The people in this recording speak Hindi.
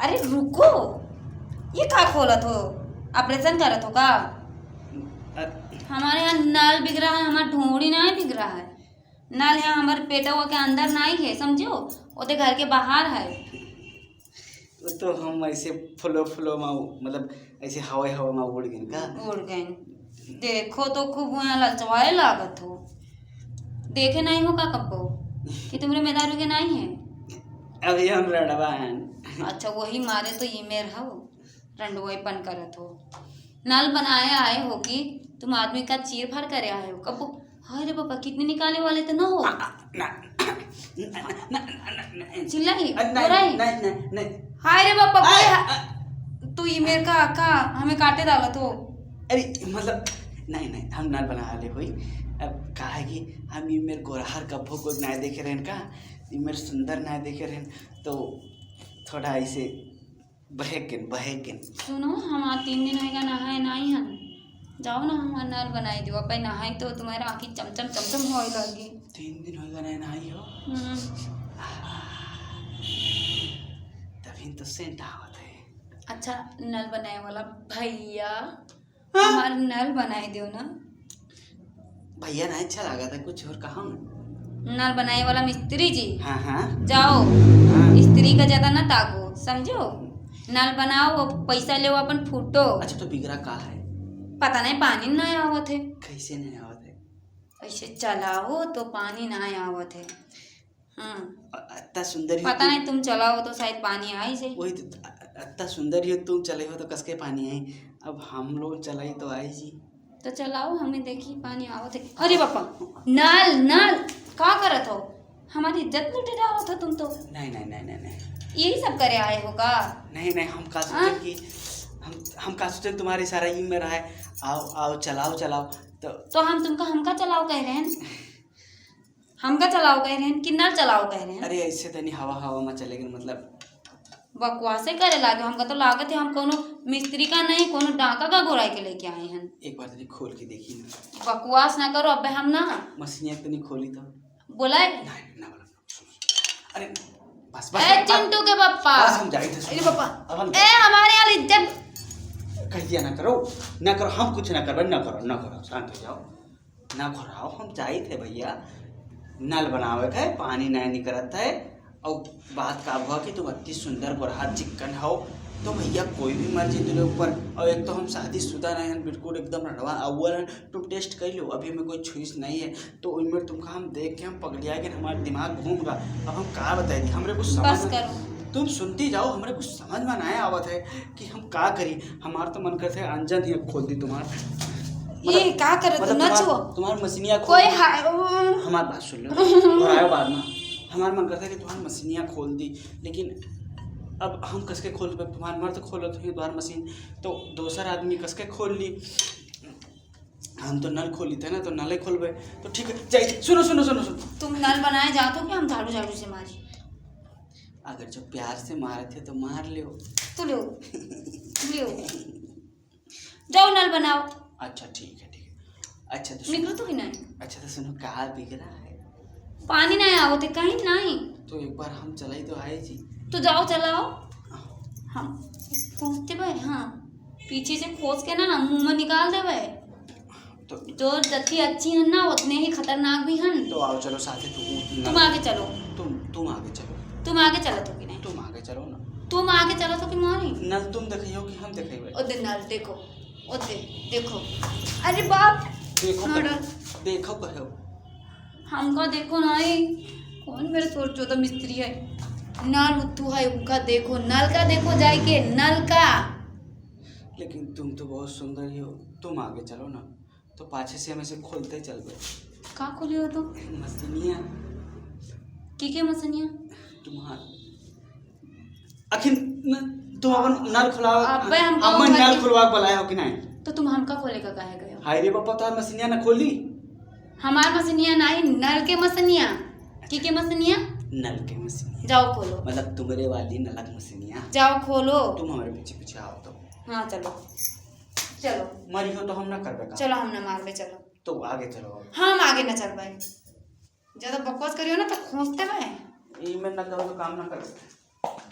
अरे रुको, ये का खोलत हो? ऑपरेशन करत हो का? हमारे यहाँ नल बिग रहा है, हमारा ढूंढी नहीं बिग रहा है। नल यहाँ हमारे पेटवा के अंदर नहीं है, समझो, ओते घर के बाहर है। तो हम ऐसे फ्लो फ्लो में मतलब ऐसे हवा में उड़ गए का? उड़ गए। देखो तो खूब यहाँ ललचवाए लागत हो। देखे नहीं हो का कब्बो कि तुम्हारे मेदारू के नहीं है? अभी हम रड़वा हैं। अच्छा वही मारे तो ये मेर हो रंडवईपन करत हो। नल बनाए आए हो कि तुम आदमी का चीर फाड़ करे आए हो कब्बो? हाय रे पापा, कितने निकाले वाले तो न हो। चिल्लाई नहीं। हाय रे पापा, तू ये मेरे का हमें काटे डालत हो। अरे मतलब नहीं हम नल बना ले हुई। अब कहा है कि हम ये मेरे गोरहर कब्बो को ना देखे रहन का, ये मेरे सुंदर ना देखे रहन तो थोड़ा ऐसे बहेकिन। सुनो, हम 3 दिन होएगा नहाए नहीं हन। जाओ ना हमारा नल बनाई दो। अब नहाई तो तुम्हारा आँखी चमचम होए लगी। 3 दिन होएगा ना नहाई हो तभी तो सेंट आवत है। अच्छा नल बनाए वाला भैया, हमारा नल बनाए दो ना। भैया ना अच्छा लगा था, कुछ और कहा नल बनाए वाला मिस्त्री जी। हाँ जाओ, स्त्री का ज्यादा ना ताको, समझो। नल बनाओ, पैसा ले अपन फूटो। अच्छा तो बिगड़ा का है? पता नहीं, पानी ना आवत है। कैसे नहीं आवत है? ऐसे चलाओ तो पानी ना आवत है। इतना सुंदर ही पता नहीं, तुम चलाओ तो शायद पानी आई से। वही तो, इतना सुंदर ही तुम चले हो तो कसके पानी आई। अब हम लोग चलाई तो आई जी। तो चलाओ, हमें देखी पानी आवत है। अरे पापा, नल का करत हो? हमारी इज्जत लुटे डालो था तुम तो। नहीं यही सब करे आए हो का? नहीं हम का सोचे कि हम का सोचे तुम्हारे सारा ही में रहा है। आओ चलाओ तो हम तुमका हमका चलाओ कह रहे हैं? हमका चलाओ कह रहे हैं कि नल चलाओ कह रहे हैं? अरे ऐसे तो नहीं, हवा में चलेगी मतलब बकवासे करे लागे। हमका तो लागत है हम कोनो मिस्त्री का नहीं, कोनो डाका का गोराई के लेके आए हैं। एक बार तनी खोल के देखी ना। बकवास ना करो, अब हम ना मशीनिया तनी खोली तो बोला। नहीं ना बोला। अरे बस ए चिंटू के पापा, बस हम जाए थे। अरे पापा, ए हमारे यहाँ इज्जत कह दिया ना करो, हम कुछ ना करो, ना करो, शांत हो जाओ, ना घोराओ। हम जाए थे भैया नल बनावे थे, पानी नहीं निकलत है। और बात का हुआ कि तुम इतनी सुंदर गोरहा चिकन हो तो भैया कोई भी मर्जी तेरे ऊपर। और एक तो हम शादीशुदा नहीं हैं, बिल्कुल एकदम रड़वा अव्वल हैं। तुम टेस्ट कर लो, अभी हमें कोई छुईस नहीं है तो उनमें तुमको हम देख के हम पगलिया के हमारा दिमाग घूम रहा। अब हम क्या बताएंगे, हमरे कुछ समझ, तुम सुनती जाओ, हमरे कुछ समझ में नहीं आवत है कि हम क्या करी। हमारा तो मन करते है अंजन ही खोल दी तुम्हारा। ये क्या कर रहे तुम? नचो तुम्हारी मशीनिया कोई हमारी बात सुन लो और बाद में। हमारा मन करता है कि तुम्हारी मशीनिया खोल दी, लेकिन अब हम कसके खोल पे तुम्हारे मर्द खोलो तो तुम्हारी मशीन तो दूसरा आदमी कसके खोल ली। हम तो नल खोली थे ना, तो नल खोलबे तो ठीक है। जाइए, सुनो तुम नल बनाए जाते हो कि हम झाड़ू से मारी? अगर जो प्यार से मारे थे तो मार लियो तो लो जाओ नल बनाओ। अच्छा ठीक है। अच्छा तो निकलो तो कि नहीं? अच्छा तो सुनो, कहा बिगड़ा है? पानी नहीं आवते कहीं नहीं। तो एक बार हम चलाई तो आए जी। तो जाओ चलाओ। हम खोजते भाई, हाँ पीछे से खोज के ना मुंह में निकाल दे भाई। तो जो जत्ती अच्छी है ना उतने ही खतरनाक भी हैं। तो आओ चलो साथे। तुम आगे चलो। तुम आगे चलो। तुम आगे चलो तो कि नहीं? तुम आगे चलो ना। तुम आगे चलो तो कि मारी? नल तुम देखियो कि हम देखेबे? ओदे नल देखो, ओदे देखो। अरे बाप, देखो कहो हमका देखो नहीं। कौन मेरे सोचो तो मिस्त्री है? नल उतू है उनका देखो, नल का देखो जाए के नल का। लेकिन तुम तो बहुत सुंदर ही हो। तुम आगे चलो ना, तो पाछे से हमें से खोलते चल गए। का खोली हो तुम? मशीनिया के मशीनिया तुम्हार आखिर तुम अपन नल खुलाओ। अबे हमको अपन नल खुलवा बुलाया हो कि नहीं? तो तुम हमका खोले का काहे गए हो? हाय रे पापा, तो मशीनिया ना खोली। हमार मशीनिया नहीं, नल के मशीनिया। के मशीनिया? नल के मशीनिया। जाओ खोलो। मतलब तुम्हारे वाली नलक मशीनिया। जाओ खोलो। तुम हमारे पीछे आओ तो। हाँ चलो मरी हो तो हम ना करबे का। चलो हम ना मारबे, चलो तो आगे चलो। हम आगे ना चल पाए। ज्यादा बकवास करियो ना तो खोजते भाई। ई में ना करो तो काम ना करो।